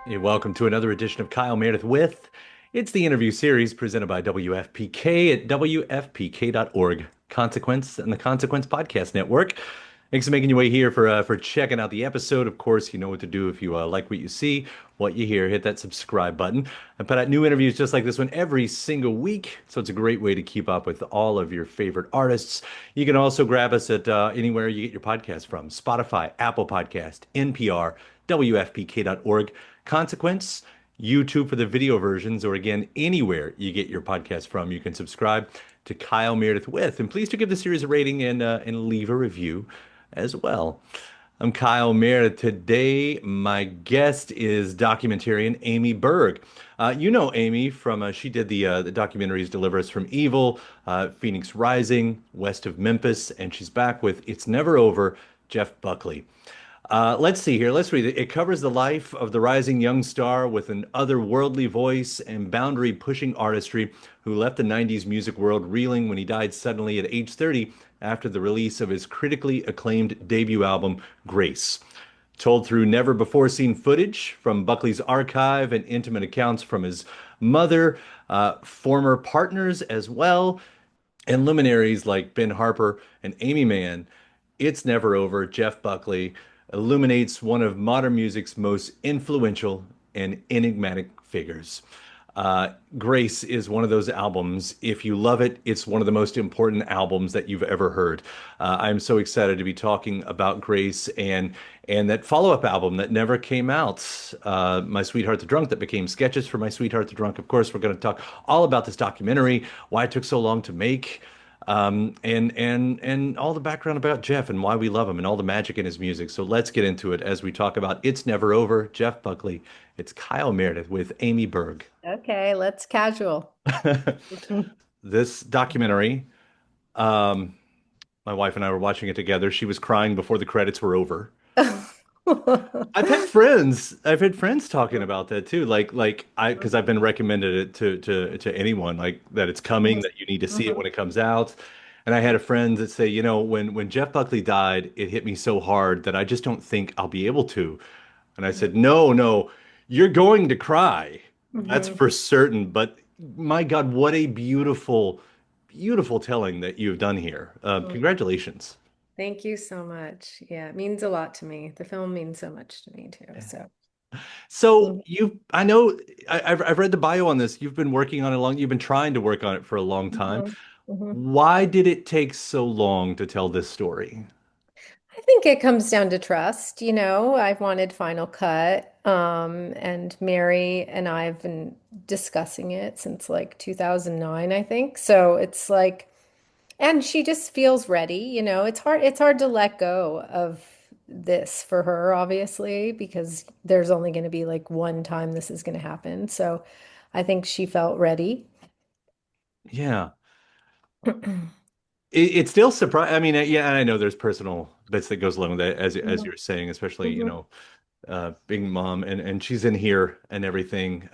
Hey, welcome to another edition of Kyle Meredith with. It's the interview series presented by WFPK at WFPK.org. Consequence and the Consequence Podcast Network. Thanks for making your way here for checking out the episode. Of course, you know what to do if you like what you see, what you hear. Hit that subscribe button. I put out new interviews just like this one every single week, so it's a great way to keep up with all of your favorite artists. You can also grab us at anywhere you get your podcast from: Spotify, Apple Podcast, NPR, WFPK.org. Consequence, YouTube for the video versions, or again, anywhere you get your podcast from, you can subscribe to Kyle Meredith with. And please do give the series a rating and leave a review as well. I'm Kyle Meredith. Today, my guest is documentarian Amy Berg. You know Amy from she did the documentaries "Deliver Us from Evil," Phoenix Rising, West of Memphis, and she's back with "It's Never Over," Jeff Buckley. Let's see here. Let's read it. It covers the life of the rising young star with an otherworldly voice and boundary-pushing artistry who left the 90s music world reeling when he died suddenly at age 30 after the release of his critically acclaimed debut album, Grace. Told through never-before-seen footage from Buckley's archive and intimate accounts from his mother, former partners as well, and luminaries like Ben Harper and Amy Mann. It's Never Over. Jeff Buckley illuminates one of modern music's most influential and enigmatic figures. Grace is one of those albums. If you love it, it's one of the most important albums that you've ever heard. I'm so excited to be talking about Grace and that follow-up album that never came out, My Sweetheart the Drunk, that became Sketches for My Sweetheart the Drunk. Of course, we're going to talk all about this documentary, why it took so long to make, and all the background about Jeff and why we love him and all the magic in his music. So let's get into it as we talk about It's Never Over, Jeff Buckley. It's Kyle Meredith with Amy Berg. Okay, let's casual. This documentary, um, my wife and I were watching it together. She was crying before the credits were over. I've had friends talking about that too. Because I've been recommended it to anyone, like that it's coming, that you need to see it when Mhm. it comes out. And I had a friend that say, when Jeff Buckley died, it hit me so hard that I just don't think I'll be able to. And I said, no, no, you're going to cry. That's Mhm. for certain. But my God, what a beautiful, beautiful telling that you've done here. Congratulations. Thank you so much. Yeah, it means a lot to me. The film means so much to me too. So, So Mhm. I know I've read the bio on this. You've been working on it long. You've been trying to work on it for a long time. Mhm. Mhm. Why did it take so long to tell this story? I think it comes down to trust. I've wanted Final Cut, and Mary and I have been discussing it since like 2009, I think. So it's like, and she just feels ready, it's hard to let go of this for her, obviously, because there's only going to be like one time this is going to happen. So I think she felt ready. Yeah, it's still surprising. I mean, yeah, and I know there's personal bits that goes along with that, as Mhm. you're saying, especially Mhm. being mom and she's in here and everything.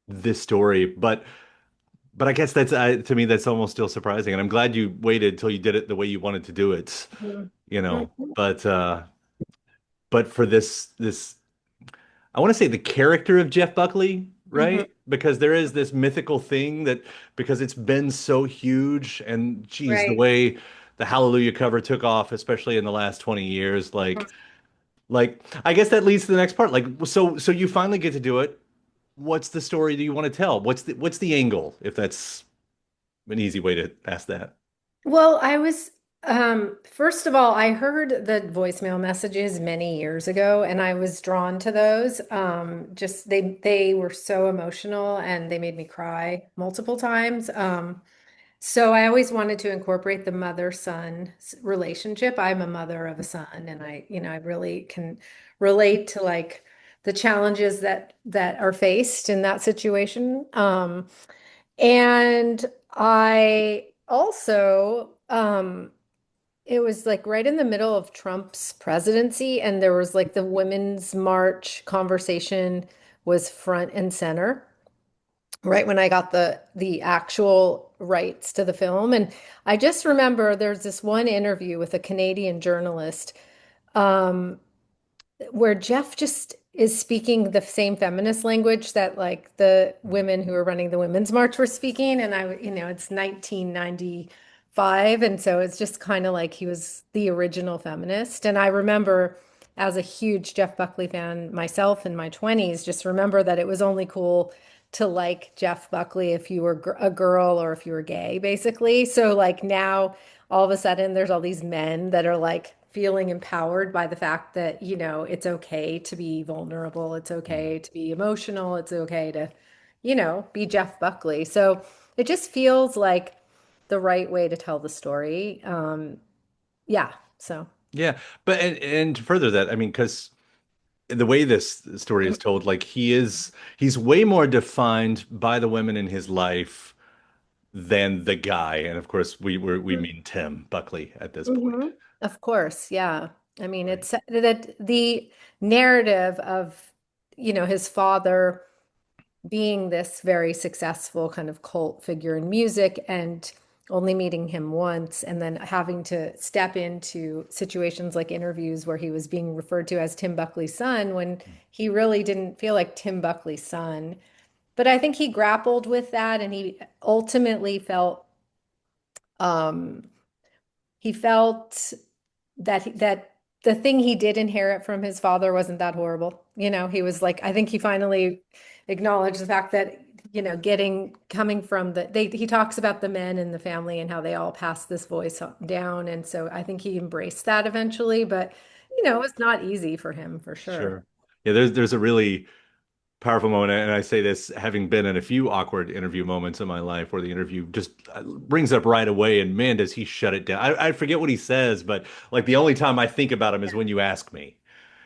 This story, but I guess that's to me that's almost still surprising, and I'm glad you waited till you did it the way you wanted to do it. Mhm. You know, Mhm. but for this I want to say the character of Jeff Buckley, Mhm. right? Because there is this mythical thing that because it's been so huge and geez, the Right. way the Hallelujah cover took off, especially in the last 20 years, Mhm. like I guess that leads to the next part. Like so you finally get to do it. What's the story do you want to tell? What's the angle, if that's an easy way to ask that? Well, first of all, I heard the voicemail messages many years ago, and I was drawn to those. Just they were so emotional and they made me cry multiple times. So I always wanted to incorporate the mother-son relationship. I'm a mother of a son, and I really can relate to like the challenges that are faced in that situation. And I also, it was like right in the middle of Trump's presidency, and there was like the Women's March conversation was front and center, right when I got the actual rights to the film. And I just remember there's this one interview with a Canadian journalist, um, where Jeff just is speaking the same feminist language that like the women who were running the Women's March were speaking. And it's 1995. And so it's just kind of like he was the original feminist. And I remember as a huge Jeff Buckley fan myself in my 20s, just remember that it was only cool to like Jeff Buckley if you were a girl or if you were gay, basically. So like now all of a sudden there's all these men that are like feeling empowered by the fact that, it's okay to be vulnerable, it's okay to be emotional, it's okay to, be Jeff Buckley. So it just feels like the right way to tell the story. Yeah. So, Yeah, but and to further that, I mean, because the way this story is told, like he's way more defined by the women in his life than the guy, and of course we mean Tim Buckley at this point. Mhm. Of course, yeah. I mean, Right. it's that the narrative of, his father being this very successful kind of cult figure in music and only meeting him once and then having to step into situations like interviews where he was being referred to as Tim Buckley's son when he really didn't feel like Tim Buckley's son. But I think he grappled with that and he ultimately um, felt that the thing he did inherit from his father wasn't that horrible. He was like, I think he finally acknowledged the fact that, coming from he talks about the men in the family and how they all pass this voice down. And so I think he embraced that eventually, but, it was not easy for him for sure. Sure. Yeah, there's a really powerful moment, and I say this having been in a few awkward interview moments in my life where the interview just brings up right away, and man, does he shut it down. I forget what he says, but like the only time I think about him is when you ask me.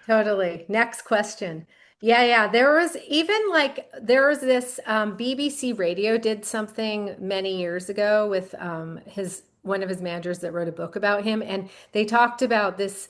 Totally. Next question. Yeah, yeah. There was this BBC Radio did something many years ago with his one of his managers that wrote a book about him, and they talked about this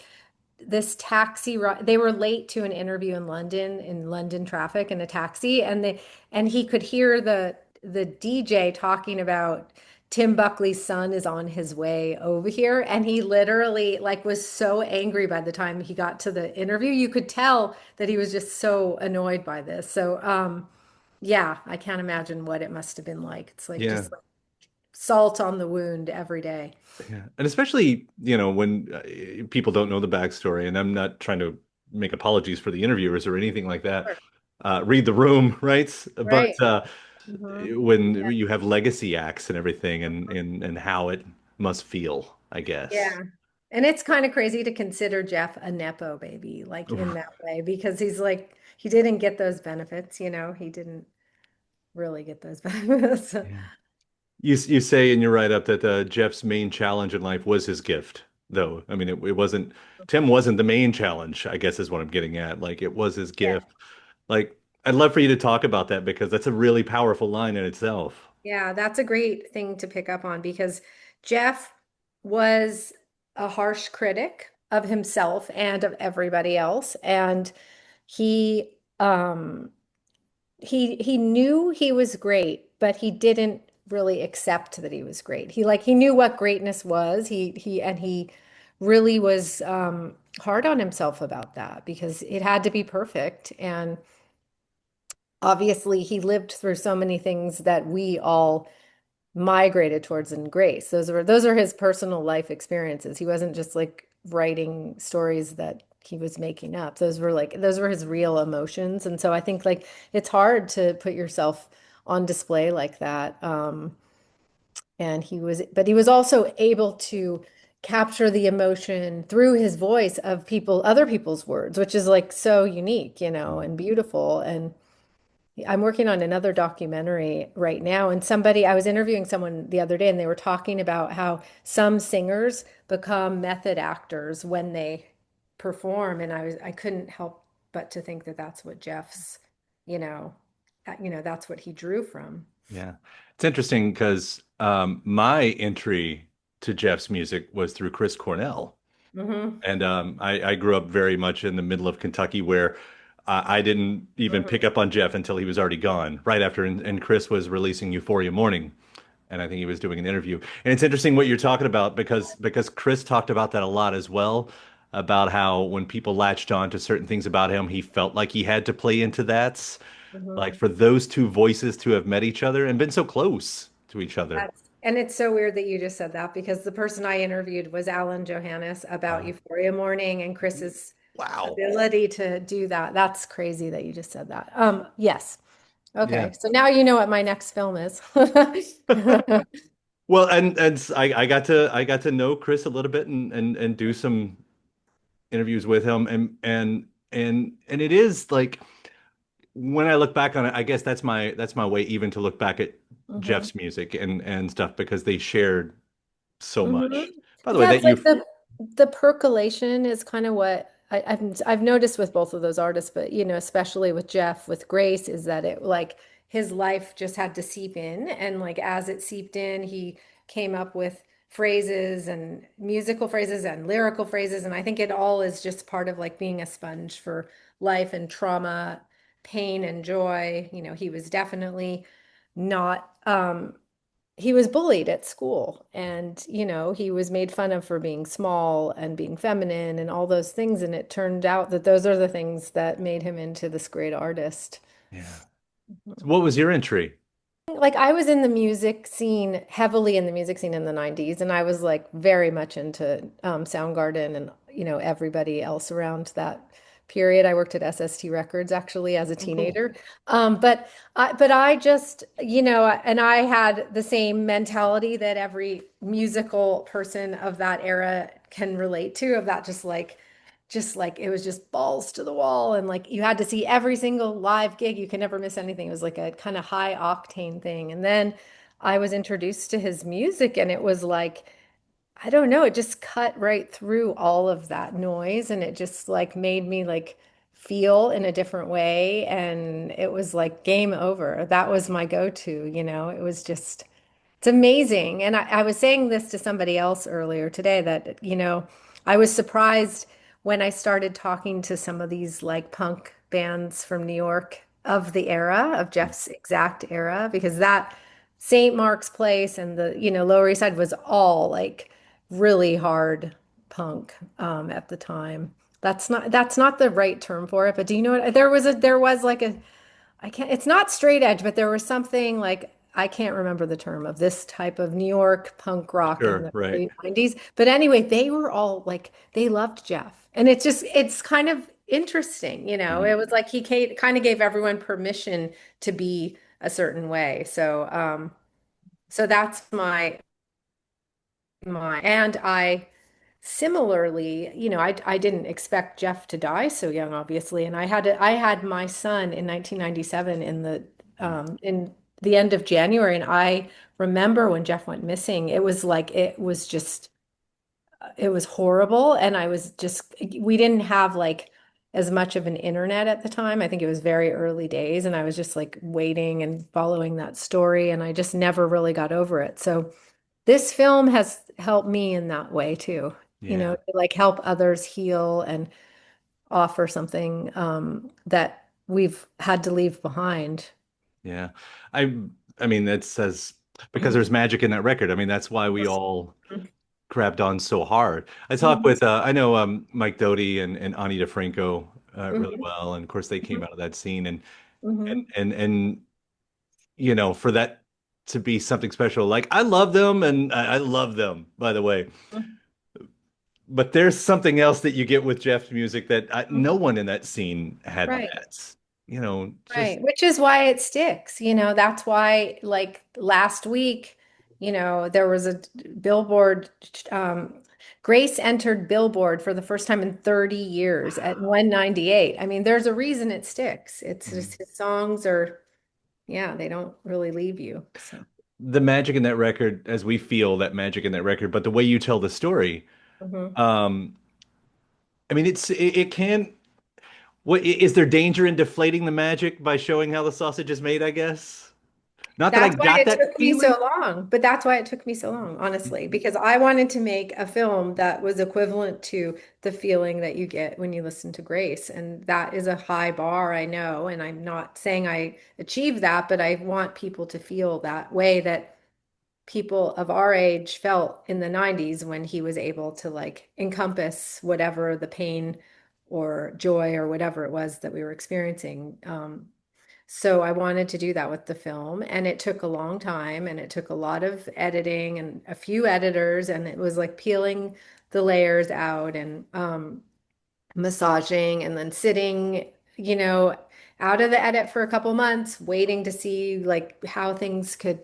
taxi ride. They were late to an interview in London traffic in a taxi, and he could hear the DJ talking about Tim Buckley's son is on his way over here, and he literally like was so angry by the time he got to the interview. You could tell that he was just so annoyed by this. So, yeah, I can't imagine what it must have been like. It's like Yeah. just like salt on the wound every day. Yeah. And especially, when people don't know the backstory, and I'm not trying to make apologies for the interviewers or anything like that. Sure. Read the room, right? But Right. Hmm. when Yeah. you have legacy acts and everything and how it must feel, I guess. Yeah. And it's kind of crazy to consider Jeff a Nepo baby, like in that way, because he's like, he didn't get those benefits, he didn't really get those benefits. Yeah. You say in your write-up that Jeff's main challenge in life was his gift, though. I mean, it wasn't Tim wasn't the main challenge, I guess is what I'm getting at. Like it was his Yeah. gift. Like I'd love for you to talk about that because that's a really powerful line in itself. Yeah, that's a great thing to pick up on because Jeff was a harsh critic of himself and of everybody else. And he he knew he was great, but he didn't really accept that he was great. He knew what greatness was. He really was hard on himself about that because it had to be perfect. And obviously he lived through so many things that we all migrated towards in grace. Those are his personal life experiences. He wasn't just like writing stories that he was making up. Those were his real emotions. And so I think like it's hard to put yourself on display like that. But he was also able to capture the emotion through his voice of other people's words, which is like so unique, and beautiful. And I'm working on another documentary right now, and I was interviewing someone the other day, and they were talking about how some singers become method actors when they perform, and I couldn't help but to think that that's what you know, that's what he drew from. Yeah. It's interesting because my entry to Jeff's music was through Chris Cornell. Hmm. And I grew up very much in the middle of Kentucky where I didn't even pick Hmm. up on Jeff until he was already gone, right after, and Chris was releasing Euphoria Morning. And I think he was doing an interview. And it's interesting what you're talking about because Chris talked about that a lot as well. about how when people latched on to certain things about him, he felt like he had to play into that. Like Mhm. for those two voices to have met each other and been so close to each other. And it's so weird that you just said that because the person I interviewed was Alan Johannes about Uh, Euphoria Morning and Chris's wow. ability to do that. That's crazy that you just said that. Yes. Yeah. Okay. So now you know what my next film is. Well, I got to know Chris a little bit and do some interviews with him and it is like when I look back on it, I guess that's my way even to look back at hmm Jeff's music and stuff because they shared so hmm much. By the way, Yeah, that it's like you the percolation is kind of what I've noticed with both of those artists, but especially with Jeff, with Grace, is that it like his life just had to seep in, and like as it seeped in, he came up with phrases and musical phrases and lyrical phrases, and I think it all is just part of like being a sponge for life and trauma, pain and joy. He was definitely not he was bullied at school and he was made fun of for being small and being feminine and all those things, and it turned out that those are the things that made him into this great artist. yeah. So what was your entry? Like I was in the music scene, heavily in the music scene in the 90s, and I was like very much into Soundgarden and everybody else around that period. I worked at SST Records actually as a Oh, cool. teenager. But I just, and I had the same mentality that every musical person of that era can relate to, of that just like it was just balls to the wall, and like you had to see every single live gig. You could never miss anything. It was like a kind of high octane thing. And then I was introduced to his music, and it was like, I don't know, it just cut right through all of that noise, and it just like made me like feel in a different way, and it was like game over. That was my go-to. It was just it's amazing. And I was saying this to somebody else earlier today that, I was surprised when I started talking to some of these like punk bands from New York of the era, of Jeff's exact era, because that St. Mark's Place and the, Lower East Side was all like really hard punk at the time. That's not the right term for it, but do you know what? There was like a I can't, it's not straight edge, but there was something like, I can't remember the term of this type of New York punk rock in Sure, the right. early 90s. But anyway, they were all like, they loved Jeff. And it's kind of interesting. Mhm. It was like kind of gave everyone permission to be a certain way. So that's and I similarly, I didn't expect Jeff to die so young, obviously, and I had my son in 1997 in the end of January, and I remember when Jeff went missing. It was like it was horrible, and we didn't have like as much of an internet at the time. I think it was very early days, and I was just like waiting and following that story, and I just never really got over it. So this film has helped me in that way too, Yeah. to like help others heal and offer something that we've had to leave behind. Yeah. I I mean that says because there's magic in that record. I mean that's why we all grabbed on so hard. I talked Mhm, with I know Mike Doty and Ani DeFranco really mhm, well, and of course they came mhm, out of that scene mhm, and for that to be something special. Like I love them and I love them, by the way. mhm, But there's something else that you get with Jeff's music that mhm. no one in that scene had Right. that. Just Right, which is why it sticks. That's why, like last week, there was a Billboard. Grace entered Billboard for the first time in 30 years at 198. I mean, there's a reason it sticks. It's just his songs are, yeah, they don't really leave you. So, the magic in that record, as we feel that magic in that record, but the way you tell the story, mhm. um, I mean, it can. What is there danger in deflating the magic by showing how the sausage is made, I guess? Not that I That's why got it that took me feeling. so long, but that's why it took me so long, honestly, because I wanted to make a film that was equivalent to the feeling that you get when you listen to Grace. And that is a high bar, I know. And I'm not saying I achieved that, but I want people to feel that way, that people of our age felt in the 90s when he was able to like encompass whatever the pain or joy or whatever it was that we were experiencing. So I wanted to do that with the film, and it took a long time, and it took a lot of editing and a few editors, and it was like peeling the layers out and massaging and then sitting, you know, out of the edit for a couple months, waiting to see like how things could.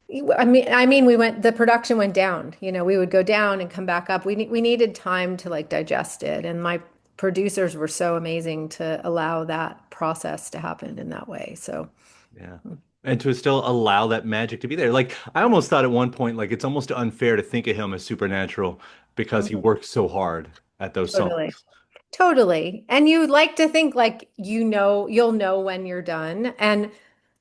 The production went down. You know, we would go down and come back up. We needed time to like digest it, and my producers were so amazing to allow that process to happen in that way. So, Yeah. And to still allow that magic to be there. Like I almost thought at one point, like it's almost unfair to think of him as supernatural because he mhm, worked so hard at those totally. songs. Totally. And you like to think like you'll know when you're done.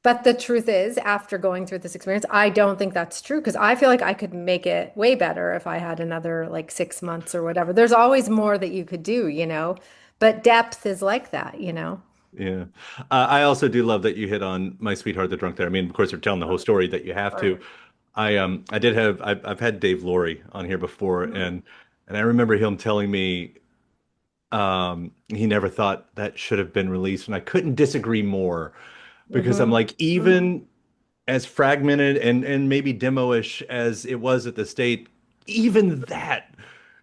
But the truth is, after going through this experience, I don't think that's true because I feel like I could make it way better if I had another like 6 months or whatever. There's always more that you could do, you know. But depth is like that, you know. Yeah. I also do love that you hit on My Sweetheart the Drunk there. I mean, of course, you're telling the whole story that you have to. I did have I've had Dave Laurie on here before and I remember him telling me he never thought that should have been released and I couldn't disagree more because I'm Mm-hmm. like even as fragmented and maybe demo-ish as it was at the state, even that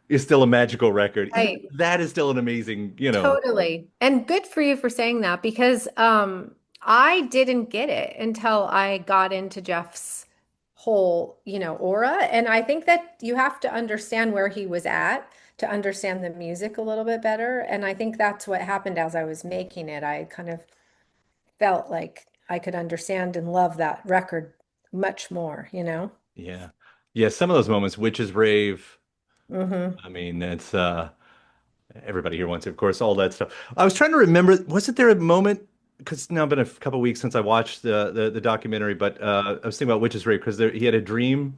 is still a magical record. Even Right. that is still an amazing, you know. Totally. And good for you for saying that because I didn't get it until I got into Jeff's whole, you know, aura. And I think that you have to understand where he was at to understand the music a little bit better. And I think that's what happened as I was making it. I kind of felt like I could understand and love that record much more, you know? Yeah. Yeah, some of those moments, Witch's Rave, Hmm. I mean, it's everybody here wants it, of course, all that stuff. I was trying to remember, wasn't there a moment, because it's now been a couple weeks since I watched the documentary, but I was thinking about Witch's Rave because he had a dream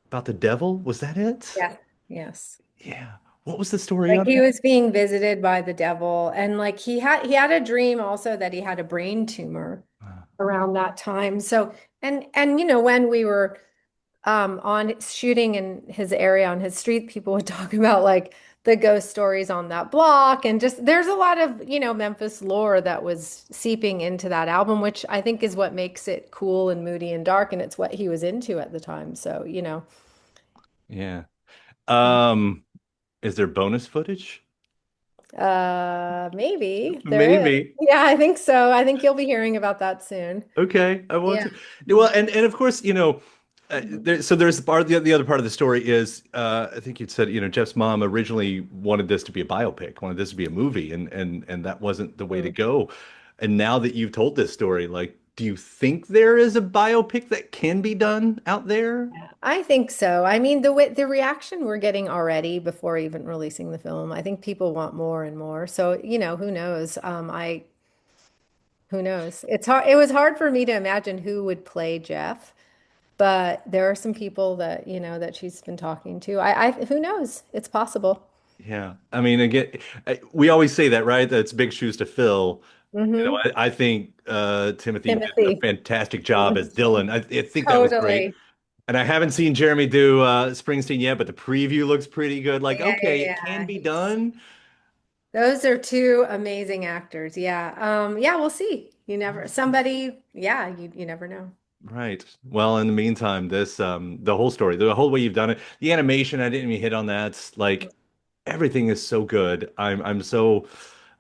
about the devil. Was that it? Yeah. Yes. Yeah. What was the story Like on he that? was being visited by the devil, and like he had a dream also that he had a brain tumor around that time. So and you know when we were on shooting in his area on his street, people would talk about like the ghost stories on that block, and just there's a lot of you know Memphis lore that was seeping into that album, which I think is what makes it cool and moody and dark, and it's what he was into at the time. So you know. Yeah. Um, is there bonus footage? Maybe there is. Maybe. Yeah, I think so. I think you'll be hearing about that soon. Okay, I want Yeah. to. Well, and of course, you know, Mhm. there's the other part of the story is I think you'd said, you know, Jeff's mom originally wanted this to be a biopic, wanted this to be a movie, and that wasn't the way to Mm. go. And now that you've told this story, like, do you think there is a biopic that can be done out there? I think so. I mean, the reaction we're getting already before even releasing the film, I think people want more and more. So, you know, who knows? Who knows? It's hard. It was hard for me to imagine who would play Jeff, but there are some people that, you know, that she's been talking to. Who knows? It's possible. Yeah, I mean, again, we always say that, right? That's big shoes to fill. You know, Hmm. I think Timothy did a Timothy. fantastic job as Dylan. I think that was great. Totally. And I haven't seen Jeremy do Springsteen yet, but the preview looks pretty good. Like, Yeah, yeah, okay, it can yeah. be done. Those are two amazing actors. Yeah. Yeah, we'll see. You never somebody, yeah, you never know. Right. Well, in the meantime, this the whole story, the whole way you've done it, the animation, I didn't even hit on that. Like everything is so good. I'm so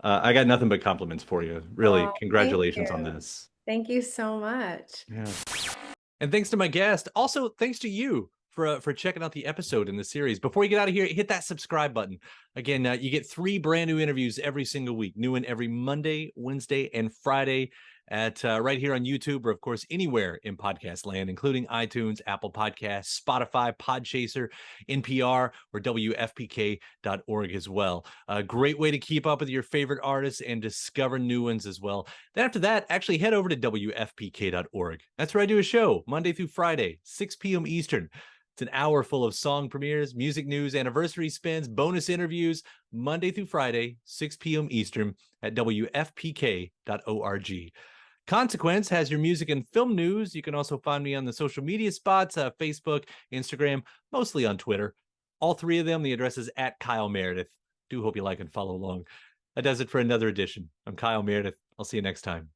I got nothing but compliments for you. Really, Oh, thank congratulations on you. this. Thank you so much. Yeah. And thanks to my guest. Also, thanks to you for checking out the episode in the series. Before you get out of here, hit that subscribe button. Again, you get 3 brand new interviews every single week, new one every Monday, Wednesday, and Friday at right here on YouTube, or of course anywhere in podcast land, including iTunes, Apple Podcasts, Spotify, Podchaser, NPR, or WFPK.org as well. A great way to keep up with your favorite artists and discover new ones as well. Then after that, actually head over to WFPK.org. That's where I do a show Monday through Friday, 6 p.m. Eastern. It's an hour full of song premieres, music news, anniversary spins, bonus interviews, Monday through Friday, 6 p.m. Eastern at WFPK.org. Consequence has your music and film news. You can also find me on the social media spots, Facebook, Instagram, mostly on Twitter. All three of them, the address is at Kyle Meredith. Do hope you like and follow along. That does it for another edition. I'm Kyle Meredith. I'll see you next time.